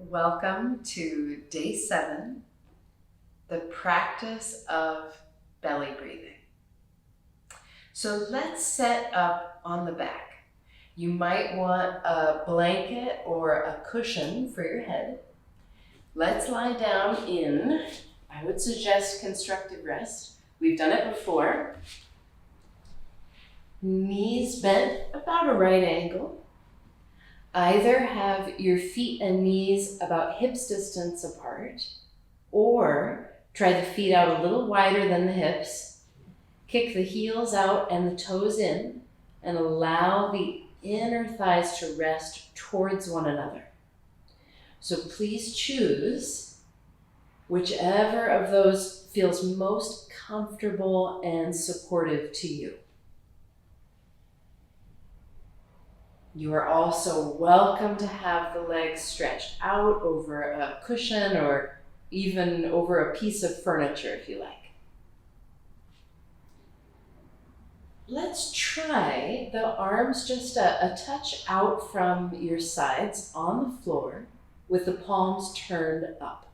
Welcome to day 7, the practice of belly breathing. So let's set up on the back. You might want a blanket or a cushion for your head. Let's lie down in, I would suggest constructive rest. We've done it before. Knees bent about a right angle. Either have your feet and knees about hips distance apart, or try the feet out a little wider than the hips. Kick the heels out and the toes in, and allow the inner thighs to rest towards one another. So please choose whichever of those feels most comfortable and supportive to you. You are also welcome to have the legs stretched out over a cushion or even over a piece of furniture if you like. Let's try the arms just a touch out from your sides on the floor with the palms turned up.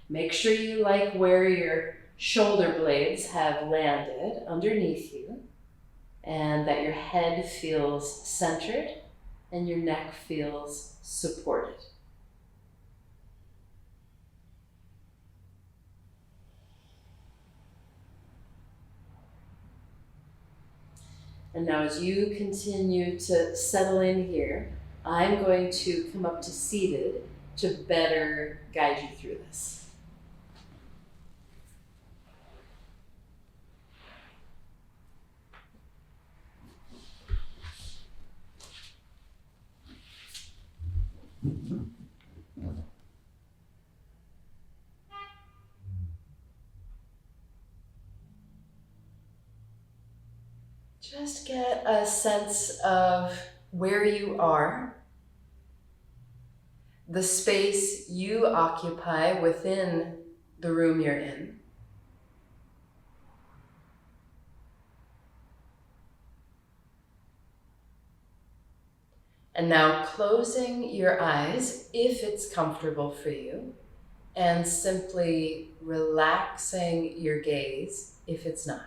Make sure you like where your shoulder blades have landed underneath you, and that your head feels centered and your neck feels supported. And now as you continue to settle in here, I'm going to come up to seated to better guide you through this. Just get a sense of where you are, the space you occupy within the room you're in. And now closing your eyes, if it's comfortable for you, and simply relaxing your gaze if it's not.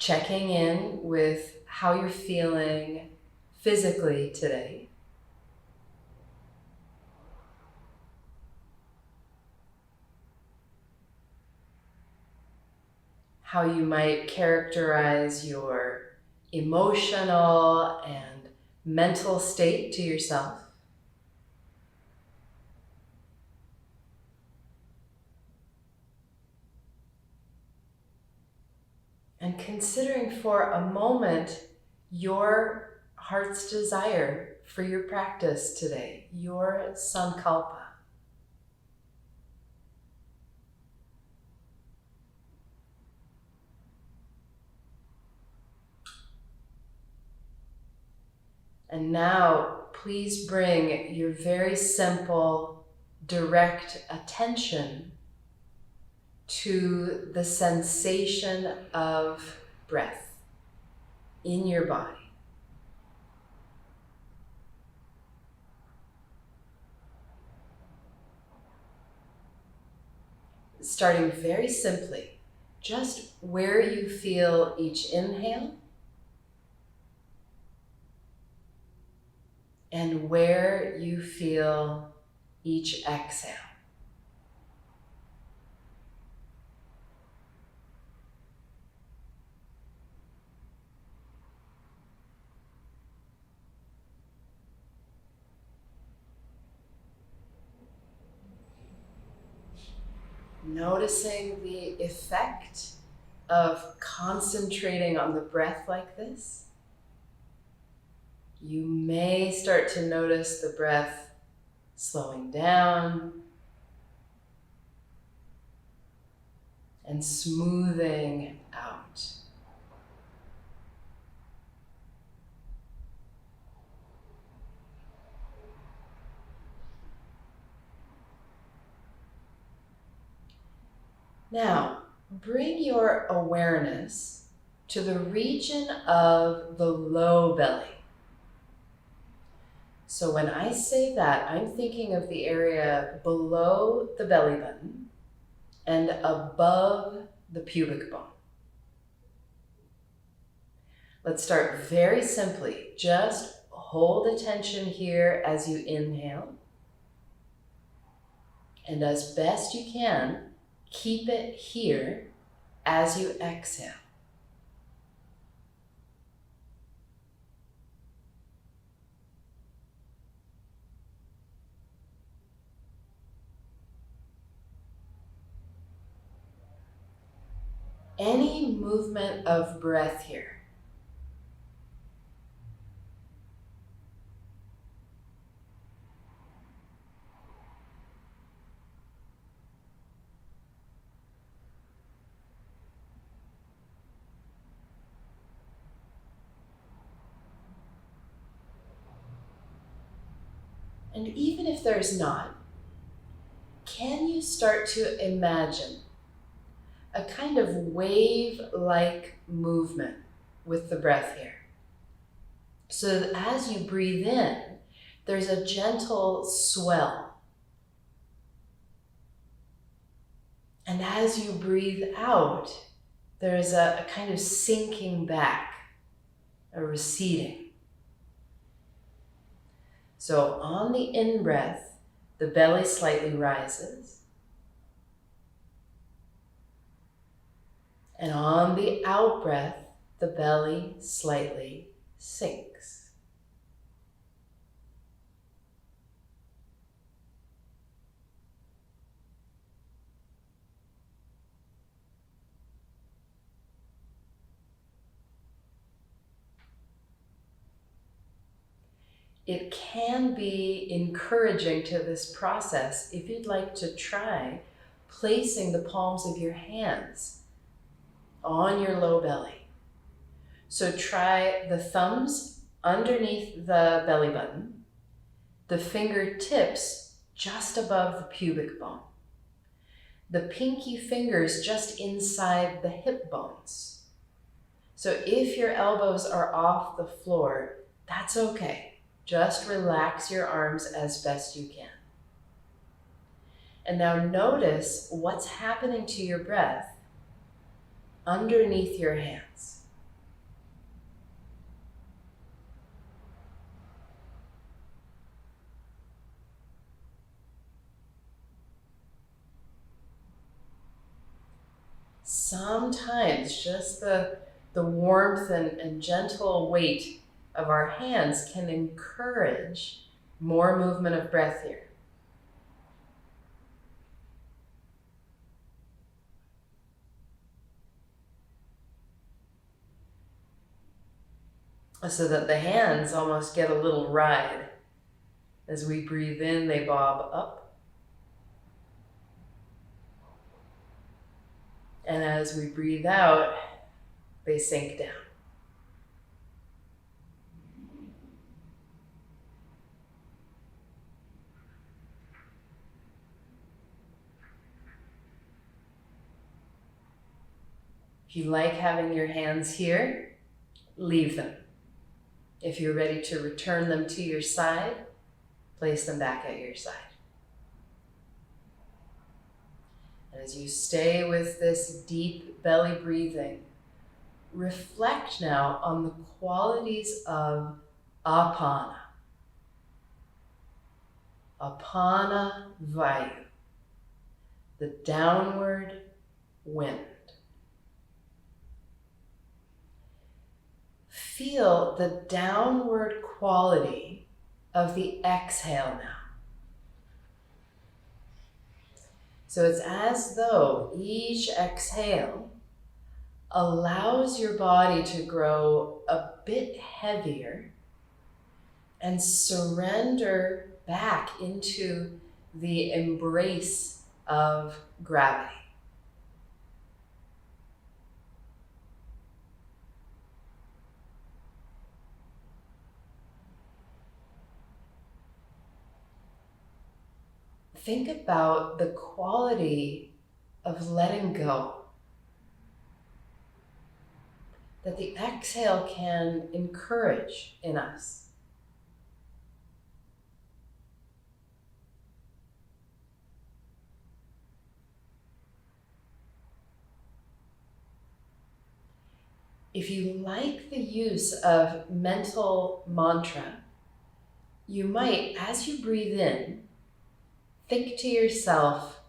Checking in with how you're feeling physically today. How you might characterize your emotional and mental state to yourself. And considering for a moment your heart's desire for your practice today, your sankalpa. And now, please bring your very simple, direct attention to the sensation of breath in your body. Starting very simply, just where you feel each inhale and where you feel each exhale. Noticing the effect of concentrating on the breath like this. You may start to notice the breath slowing down and smoothing out. Now, bring your awareness to the region of the low belly. So when I say that, I'm thinking of the area below the belly button and above the pubic bone. Let's start very simply. Just hold attention here as you inhale. And as best you can, keep it here as you exhale. Any movement of breath here. And even if there's not, can you start to imagine a kind of wave-like movement with the breath here? So that as you breathe in, there's a gentle swell. And as you breathe out, there's a kind of sinking back, a receding. So on the in-breath, the belly slightly rises. And on the out-breath, the belly slightly sinks. It can be encouraging to this process if you'd like to try placing the palms of your hands on your low belly. So try the thumbs underneath the belly button, the fingertips just above the pubic bone, the pinky fingers just inside the hip bones. So if your elbows are off the floor, that's okay. Just relax your arms as best you can. And now notice what's happening to your breath underneath your hands. Sometimes just the warmth and gentle weight of our hands can encourage more movement of breath here. So that the hands almost get a little ride. As we breathe in, they bob up. And as we breathe out, they sink down. If you like having your hands here, leave them. If you're ready to return them to your side, place them back at your side. And as you stay with this deep belly breathing, reflect now on the qualities of apana. Apana vayu, the downward wind. Feel the downward quality of the exhale now. So it's as though each exhale allows your body to grow a bit heavier and surrender back into the embrace of gravity. Think about the quality of letting go. that the exhale can encourage in us. If you like the use of mental mantra, you might, as you breathe in, think to yourself,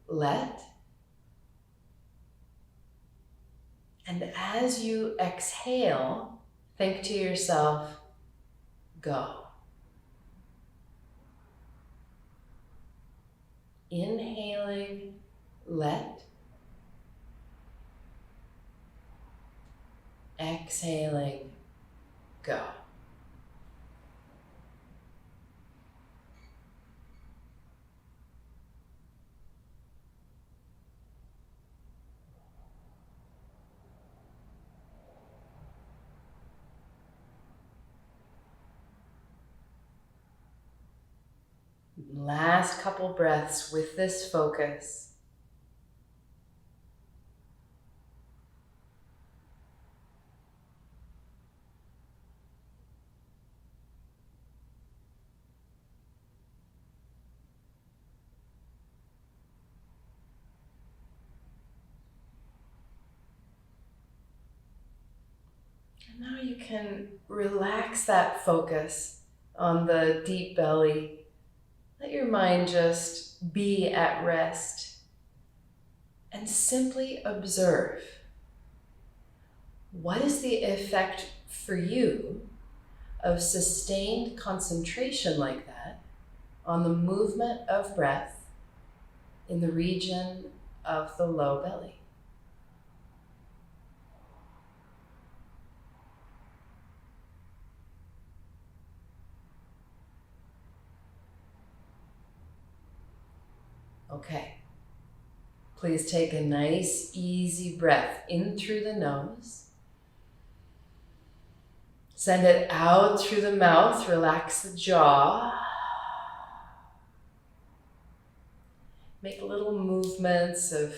let. And as you exhale, think to yourself, go. Inhaling, let. Exhaling, go. Last couple breaths with this focus. And now you can relax that focus on the deep belly. Let your mind just be at rest and simply observe. What is the effect for you of sustained concentration like that on the movement of breath in the region of the low belly? Okay. Please take a nice, easy breath in through the nose. Send it out through the mouth, relax the jaw. Make little movements of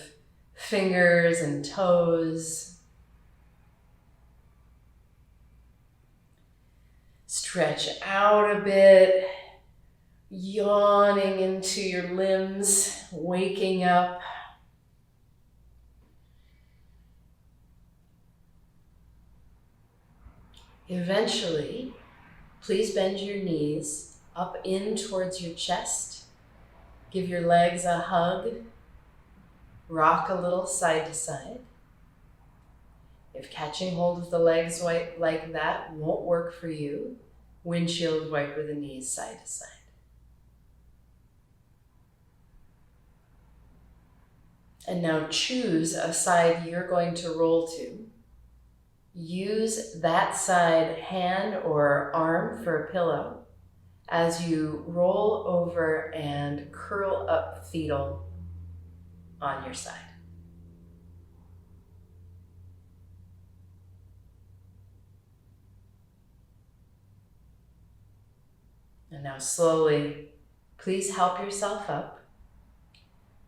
fingers and toes. Stretch out a bit, yawning into your limbs, waking up. Eventually, please bend your knees up in towards your chest. Give your legs a hug. Rock a little side to side. If catching hold of the legs like that won't work for you, windshield wiper the knees side to side. And now choose a side you're going to roll to. Use that side hand or arm for a pillow as you roll over and curl up fetal on your side. And now slowly, please help yourself up.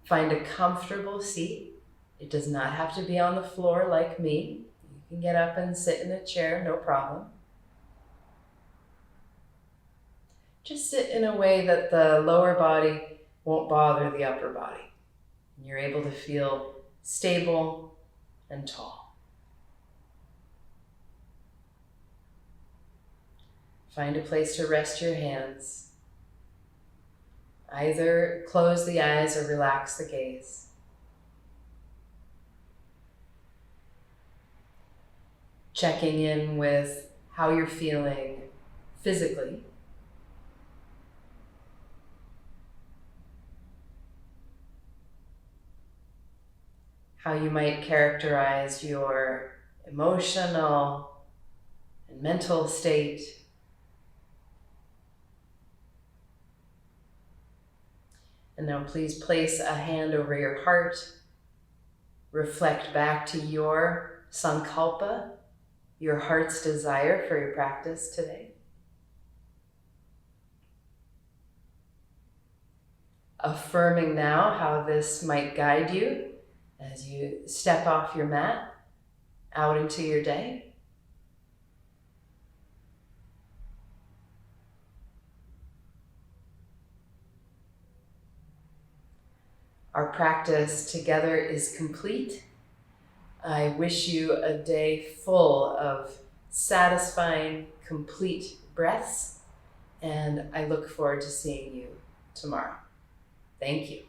Find a comfortable seat. It does not have to be on the floor like me. You can get up and sit in a chair, no problem. Just sit in a way that the lower body won't bother the upper body. And you're able to feel stable and tall. Find a place to rest your hands. Either close the eyes or relax the gaze. Checking in with how you're feeling physically. How you might characterize your emotional and mental state. And now please place a hand over your heart. Reflect back to your sankalpa, your heart's desire for your practice today. Affirming now how this might guide you as you step off your mat out into your day. Our practice together is complete. I wish you a day full of satisfying, complete breaths, and I look forward to seeing you tomorrow. Thank you.